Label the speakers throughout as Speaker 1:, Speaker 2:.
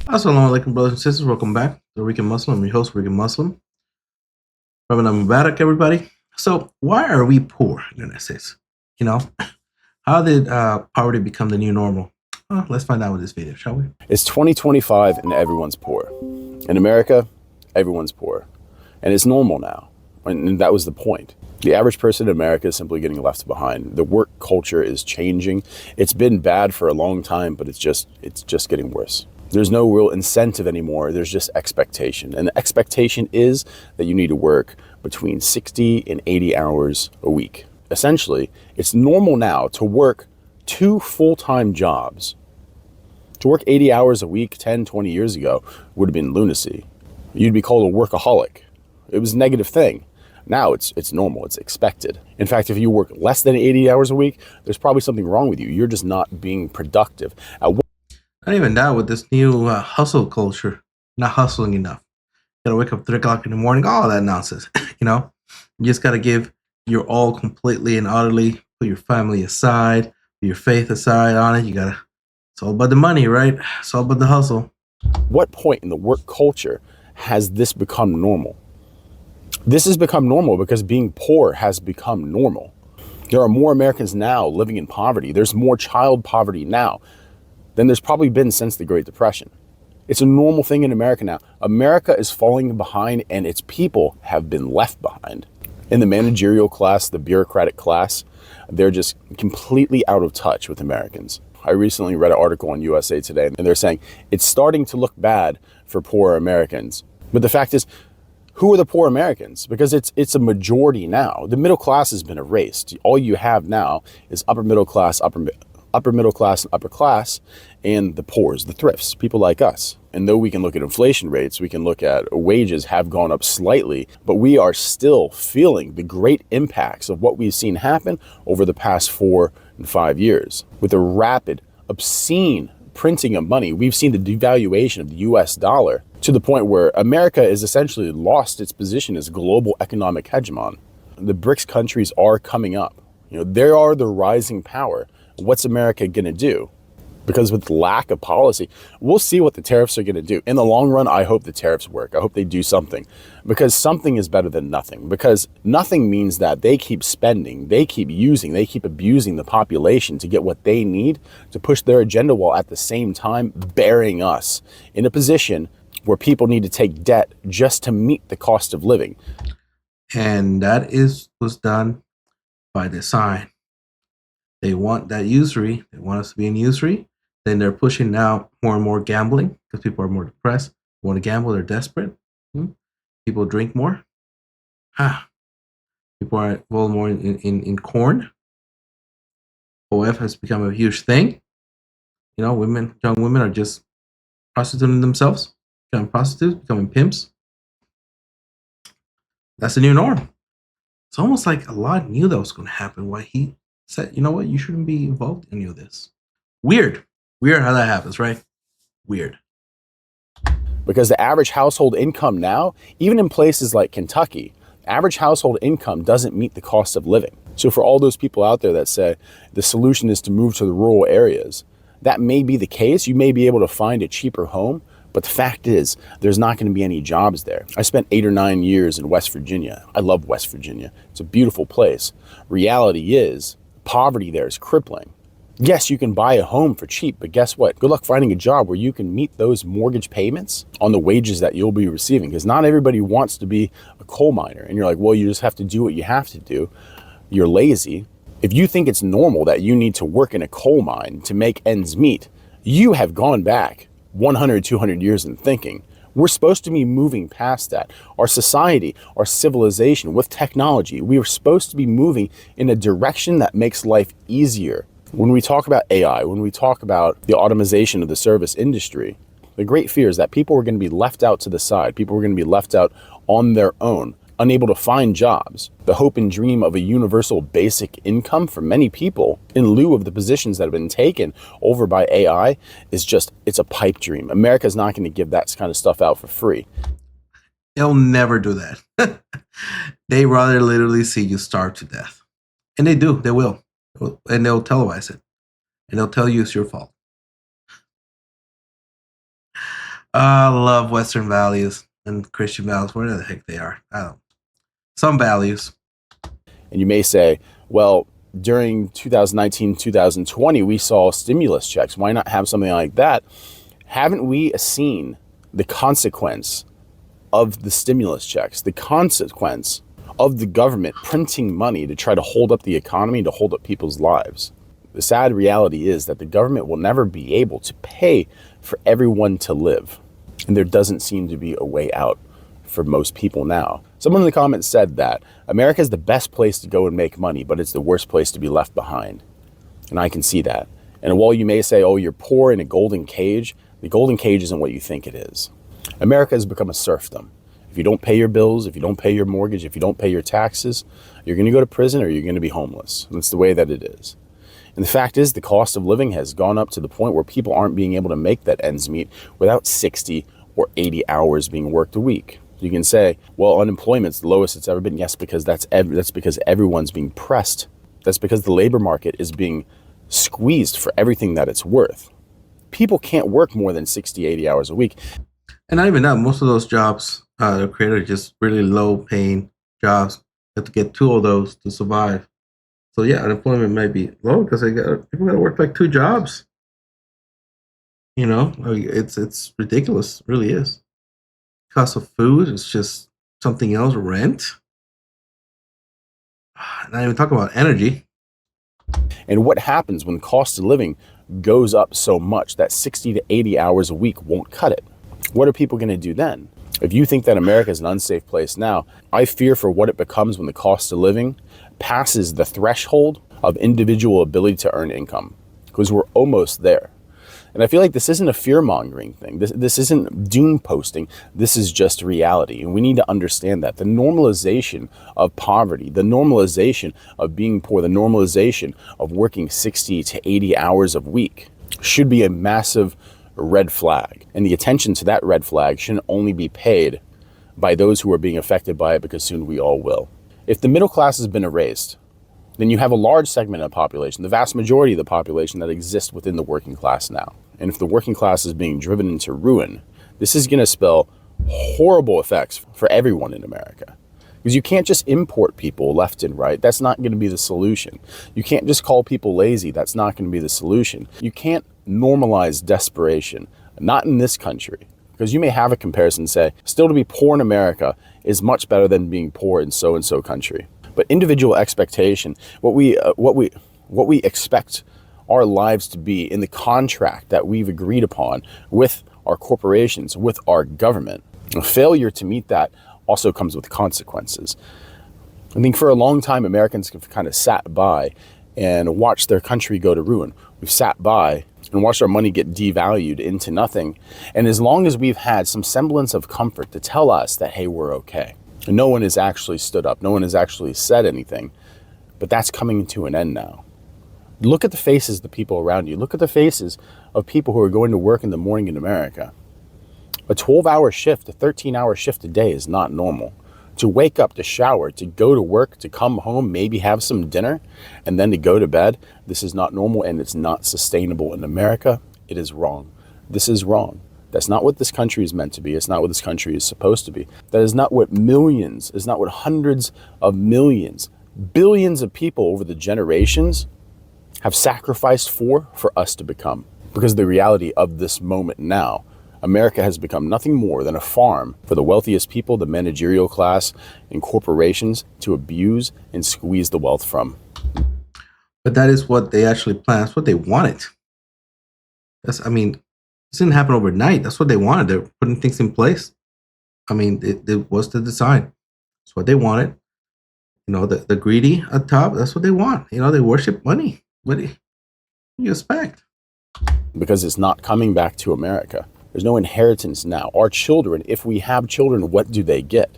Speaker 1: Assalamu alaikum, brothers and sisters. Welcome back to the Rican Muslim. I'm your host, Rican Muslim. Ramadan Mubarak, everybody. So, why are we poor in the United States? You know, how did poverty become the new normal? Well, let's find out with this video, shall we?
Speaker 2: It's 2025 and everyone's poor. In America, everyone's poor. And it's normal now. And that was the point. The average person in America is simply getting left behind. The work culture is changing. It's been bad for a long time, but it's just getting worse. There's no real incentive anymore. There's just expectation. And the expectation is that you need to work between 60 and 80 hours a week. Essentially, it's normal now to work 2 full-time jobs. To work 80 hours a week 10, 20 years ago would have been lunacy. You'd be called a workaholic. It was a negative thing. Now it's normal, it's expected. In fact, if you work less than 80 hours a week, there's probably something wrong with you. You're just not being productive.
Speaker 1: Not even that with this new hustle culture. Not hustling enough. Gotta wake up 3 o'clock in the morning, all that nonsense. You just gotta give your all completely and utterly, put your family aside, put your faith aside on it. It's all about the money, right? It's all about the hustle.
Speaker 2: What point in the work culture has this become normal? This has become normal because being poor has become normal. There are more Americans now living in poverty. There's more child poverty now than there's probably been since the Great Depression. It's a normal thing in America now. America is falling behind and its people have been left behind. In the managerial class, the bureaucratic class, they're just completely out of touch with Americans. I recently read an article on USA Today and they're saying it's starting to look bad for poor Americans. But the fact is, who are the poor Americans? Because it's a majority now. The middle class has been erased. All you have now is upper middle class, upper middle class, and upper class, and the poors, the thrifts, people like us. And though we can look at inflation rates, we can look at wages have gone up slightly, but we are still feeling the great impacts of what we've seen happen over the past 4 and 5 years. With the rapid, obscene printing of money, we've seen the devaluation of the US dollar to the point where America has essentially lost its position as global economic hegemon. The BRICS countries are coming up. They are the rising power. What's America going to do? Because with lack of policy, we'll see what the tariffs are going to do. In the long run, I hope the tariffs work. I hope they do something, because something is better than nothing. Because nothing means that they keep spending, they keep using, they keep abusing the population to get what they need to push their agenda, while at the same time burying us in a position where people need to take debt just to meet the cost of living.
Speaker 1: And that was done by design. They want that usury. They want us to be in usury. Then they're pushing now more and more gambling because people are more depressed. They want to gamble. They're desperate. People drink more. People are involved more in corn. OF has become a huge thing. Young women are just prostituting themselves, becoming prostitutes, becoming pimps. That's the new norm. It's almost like a lot knew that was going to happen. Why he said, you know what, you shouldn't be involved in any of this. Weird how that happens, right? Weird.
Speaker 2: Because the average household income now, even in places like Kentucky, average household income doesn't meet the cost of living. So for all those people out there that say the solution is to move to the rural areas, that may be the case. You may be able to find a cheaper home, but the fact is there's not going to be any jobs there. I spent 8 or 9 years in West Virginia. I love West Virginia. It's a beautiful place. Reality is poverty there is crippling. Yes, you can buy a home for cheap, but guess what? Good luck finding a job where you can meet those mortgage payments on the wages that you'll be receiving, because not everybody wants to be a coal miner. And you're like, well, you just have to do what you have to do. You're lazy. If you think it's normal that you need to work in a coal mine to make ends meet, you have gone back 100, 200 years in thinking. We're supposed to be moving past that. Our society, our civilization with technology, we are supposed to be moving in a direction that makes life easier. When we talk about AI, when we talk about the automation of the service industry, the great fear is that people are going to be left out to the side. People are going to be left out on their own, unable to find jobs. The hope and dream of a universal basic income for many people in lieu of the positions that have been taken over by AI is it's a pipe dream. America's not going to give that kind of stuff out for free.
Speaker 1: They'll never do that. They rather literally see you starve to death. And they do, they will. And they'll televise it. And they'll tell you it's your fault. I love Western values and Christian values, whatever the heck they are. I don't. Some values.
Speaker 2: And you may say, well, during 2019, 2020, we saw stimulus checks. Why not have something like that? Haven't we seen the consequence of the stimulus checks, the consequence of the government printing money to try to hold up the economy, to hold up people's lives? The sad reality is that the government will never be able to pay for everyone to live. And there doesn't seem to be a way out for most people now. Someone in the comments said that America is the best place to go and make money, but it's the worst place to be left behind. And I can see that. And while you may say, oh, you're poor in a golden cage, the golden cage isn't what you think it is. America has become a serfdom. If you don't pay your bills, if you don't pay your mortgage, if you don't pay your taxes, you're going to go to prison or you're going to be homeless. That's the way that it is. And the fact is, the cost of living has gone up to the point where people aren't being able to make that ends meet without 60 or 80 hours being worked a week. You can say, well, unemployment's the lowest it's ever been. Yes, because that's because everyone's being pressed. That's because the labor market is being squeezed for everything that it's worth. People can't work more than 60, 80 hours a week.
Speaker 1: And not even that, most of those jobs they're created are just really low paying jobs. You have to get two of those to survive. So yeah, unemployment might be low because people got to work like two jobs. You know, it's ridiculous. It really is. Cost of food is just something else. Rent. Not even talking about energy.
Speaker 2: And what happens when the cost of living goes up so much that 60 to 80 hours a week won't cut it? What are people going to do then? If you think that America is an unsafe place now, I fear for what it becomes when the cost of living passes the threshold of individual ability to earn income, because we're almost there. And I feel like this isn't a fear-mongering thing. This isn't doom posting. This is just reality. And we need to understand that the normalization of poverty, the normalization of being poor, the normalization of working 60 to 80 hours a week should be a massive red flag. And the attention to that red flag shouldn't only be paid by those who are being affected by it, because soon we all will. If the middle class has been erased, then you have a large segment of the population, the vast majority of the population that exists within the working class now. And if the working class is being driven into ruin, this is going to spell horrible effects for everyone in America. Because you can't just import people left and right. That's not going to be the solution. You can't just call people lazy. That's not going to be the solution. You can't normalize desperation, not in this country. Because you may have a comparison, say, still to be poor in America is much better than being poor in so-and-so country. But individual expectation, what we expect our lives to be in the contract that we've agreed upon with our corporations, with our government, a failure to meet that also comes with consequences. I think for a long time, Americans have kind of sat by and watched their country go to ruin. We've sat by and watched our money get devalued into nothing. And as long as we've had some semblance of comfort to tell us that, hey, we're okay, and no one has actually stood up, no one has actually said anything, but that's coming to an end now. Look at the faces of the people around you. Look at the faces of people who are going to work in the morning in America. A 12-hour shift, a 13-hour shift a day is not normal. To wake up, to shower, to go to work, to come home, maybe have some dinner, and then to go to bed, this is not normal and it's not sustainable in America. It is wrong. This is wrong. That's not what this country is meant to be. It's not what this country is supposed to be. That is not what millions, is not what hundreds of millions, billions of people over the generations have sacrificed for us to become. Because the reality of this moment now, America has become nothing more than a farm for the wealthiest people, the managerial class, and corporations to abuse and squeeze the wealth from.
Speaker 1: But that is what they actually planned. That's what they wanted. This didn't happen overnight. That's what they wanted. They're putting things in place. It was the design. That's what they wanted. The greedy at top, that's what they want. They worship money. What do you expect?
Speaker 2: Because it's not coming back to America. There's no inheritance now. Our children, if we have children, what do they get?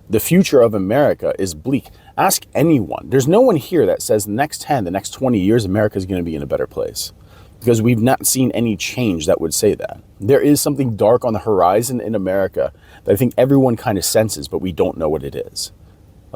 Speaker 2: The future of America is bleak. Ask anyone. There's no one here that says the next 10, the next 20 years, America is going to be in a better place. Because we've not seen any change that would say that. There is something dark on the horizon in America that I think everyone kind of senses, but we don't know what it is.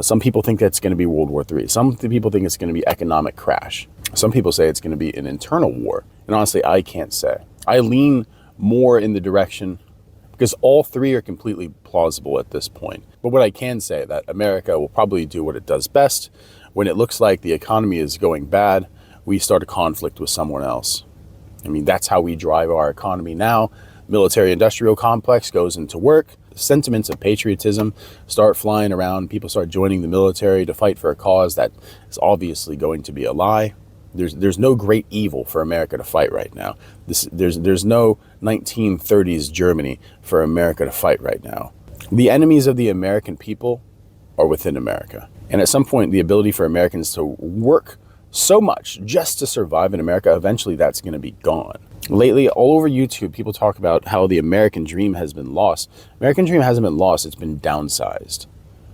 Speaker 2: Some people think that's going to be World War III. Some people think it's going to be economic crash. Some people say it's going to be an internal war. And honestly, I can't say. I lean more in the direction because all three are completely plausible at this point. But what I can say that America will probably do what it does best. When it looks like the economy is going bad, we start a conflict with someone else. I mean, that's how we drive our economy now. Military-industrial complex goes into work. Sentiments of patriotism start flying around. People start joining the military to fight for a cause that is obviously going to be a lie. There's no great evil for America to fight right now. There's no 1930s Germany for America to fight right now. The enemies of the American people are within America. And at some point, the ability for Americans to work so much just to survive in America, eventually that's going to be gone. Lately, all over YouTube, people talk about how the American dream has been lost. American dream hasn't been lost, it's been downsized.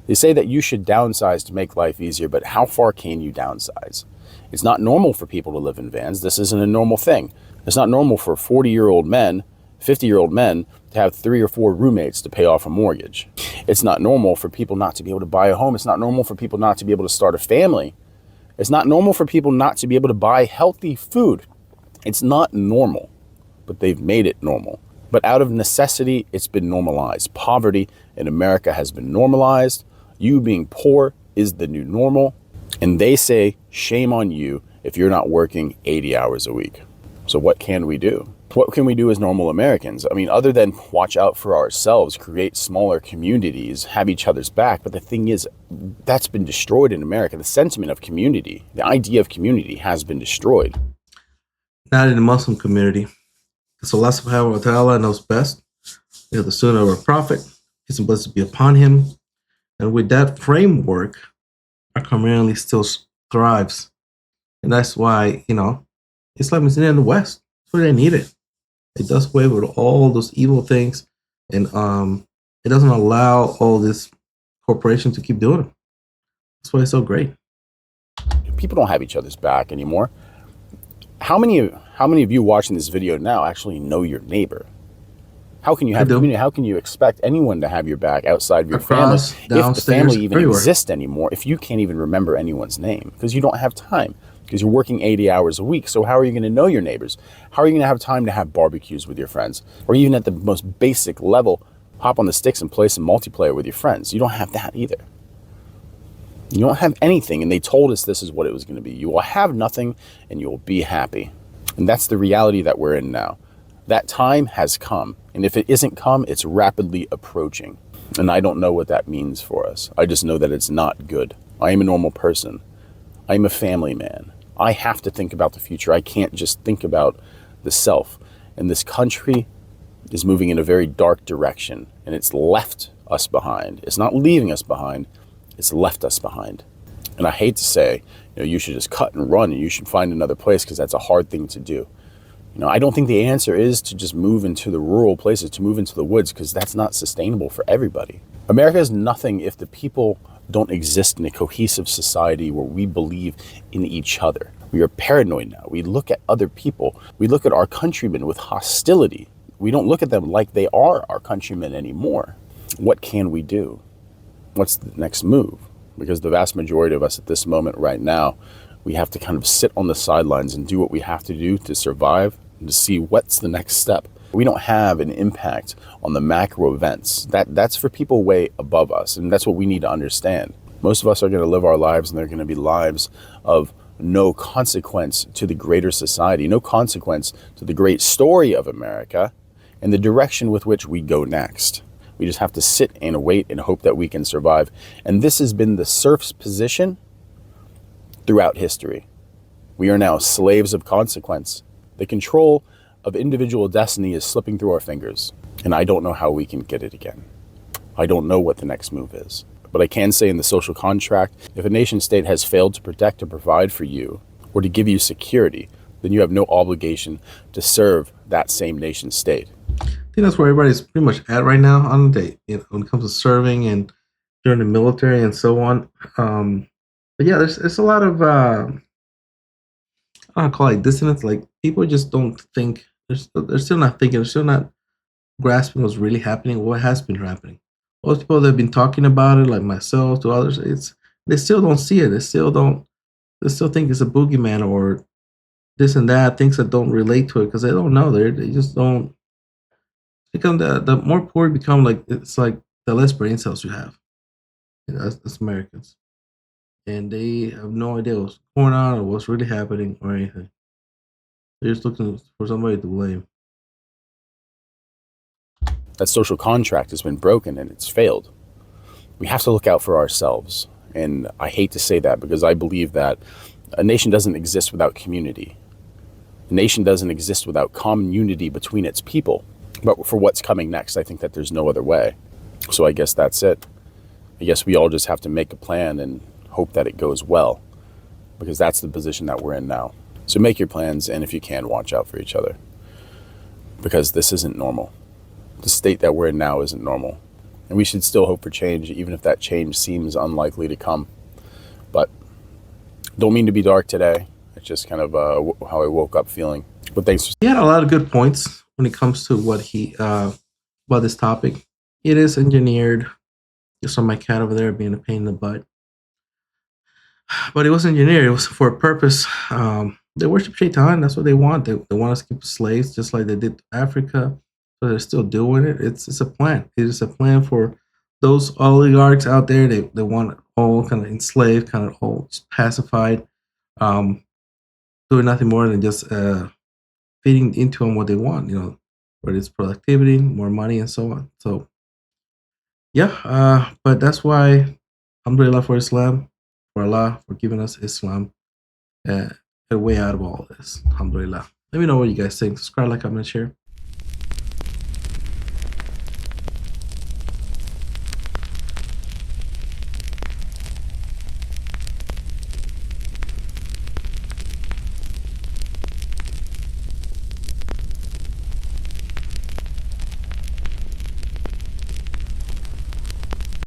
Speaker 2: They say that you should downsize to make life easier, but how far can you downsize? It's not normal for people to live in vans. This isn't a normal thing. It's not normal for 40-year-old men, 50-year-old men to have 3 or 4 roommates to pay off a mortgage. It's not normal for people not to be able to buy a home. It's not normal for people not to be able to start a family. It's not normal for people not to be able to buy healthy food. It's not normal, but they've made it normal. But out of necessity, it's been normalized. Poverty in America has been normalized. You being poor is the new normal. And they say, shame on you if you're not working 80 hours a week. So what can we do? What can we do as normal Americans? I mean, other than watch out for ourselves, create smaller communities, have each other's back. But the thing is, that's been destroyed in America. The sentiment of community, the idea of community has been destroyed.
Speaker 1: Not in the Muslim community. So Allah subhanahu wa ta'ala knows best. You know, the sunnah of our prophet, peace and blessings be upon him. And with that framework, our community still thrives. And that's why, you know, Islam is in the West. That's why they need it. It does away with all those evil things. And it doesn't allow all this corporation to keep doing it. That's why it's so great.
Speaker 2: People don't have each other's back anymore. How many of you watching this video now actually know your neighbor? How can you have community? How can you expect anyone to have your back outside of your family, if the family even exists anymore, if you can't even remember anyone's name because you don't have time, because you're working 80 hours a week? So how are you going to know your neighbors? How are you going to have time to have barbecues with your friends? Or even at the most basic level, hop on the sticks and play some multiplayer with your friends? You don't have that either. You don't have anything, and they told us this is what it was going to be. You will have nothing, and you will be happy. And that's the reality that we're in now. That time has come, and if it isn't come, it's rapidly approaching. And I don't know what that means for us. I just know that it's not good. I am a normal person. I am a family man. I have to think about the future. I can't just think about the self. And this country is moving in a very dark direction, and it's left us behind. It's not leaving us behind. It's left us behind. And I hate to say, you know, you should just cut and run and you should find another place, because that's a hard thing to do. You know, I don't think the answer is to just move into the rural places, to move into the woods, because that's not sustainable for everybody. America is nothing if the people don't exist in a cohesive society where we believe in each other. We are paranoid now. We look at other people. We look at our countrymen with hostility. We don't look at them like they are our countrymen anymore. What can we do? What's the next move? Because the vast majority of us at this moment right now, we have to kind of sit on the sidelines and do what we have to do to survive and to see what's the next step. We don't have an impact on the macro events. That's for people way above us, and that's what we need to understand. Most of us are going to live our lives, and they're going to be lives of no consequence to the greater society, no consequence to the great story of America and the direction with which we go next. We just have to sit and wait and hope that we can survive. And this has been the serf's position throughout history. We are now slaves of consequence. The control of individual destiny is slipping through our fingers. And I don't know how we can get it again. I don't know what the next move is. But I can say in the social contract, if a nation state has failed to protect and provide for you or to give you security, then you have no obligation to serve that same nation state.
Speaker 1: I think that's where everybody's pretty much at right now on the day, you know, when it comes to serving and during the military and so on. But yeah, there's a lot of I don't call it dissonance. Like, people just don't think. They're still not thinking. They're still not grasping what's really happening. What has been happening. Most people that have been talking about it, like myself to others, they still don't see it. They still think it's a boogeyman or this and that, things that don't relate to it because they don't know. They just don't Become the more poor you become, like it's like the less brain cells you have. As Americans, and they have no idea what's going on or what's really happening or anything. They're just looking for somebody to blame.
Speaker 2: That social contract has been broken and it's failed. We have to look out for ourselves. And I hate to say that because I believe that a nation doesn't exist without community. A nation doesn't exist without common unity between its people. But for what's coming next, I think that there's no other way. So I guess that's it. I guess we all just have to make a plan and hope that it goes well, because that's the position that we're in now. So make your plans, and if you can, watch out for each other, because this isn't normal. The state that we're in now isn't normal. And we should still hope for change, even if that change seems unlikely to come. But don't mean to be dark today. It's just kind of how I woke up feeling. But thanks for...
Speaker 1: He had a lot of good points when it comes to what he about this topic. It is engineered. Just saw my cat over there being a pain in the butt. But it was engineered. It was for a purpose. They worship Shaitan. That's what they want. They want us to keep slaves, just like they did to Africa. So they're still doing it. It's a plan. It is a plan for those oligarchs out there. They want it all kind of enslaved, kind of all just pacified, doing nothing more than just feeding into them what they want. You know, whether it's productivity, more money, and so on. So yeah, but that's why alhamdulillah for Islam, for Allah for giving us Islam, a way out of all this. Alhamdulillah. Let me know what you guys think. Subscribe, like, comment, share.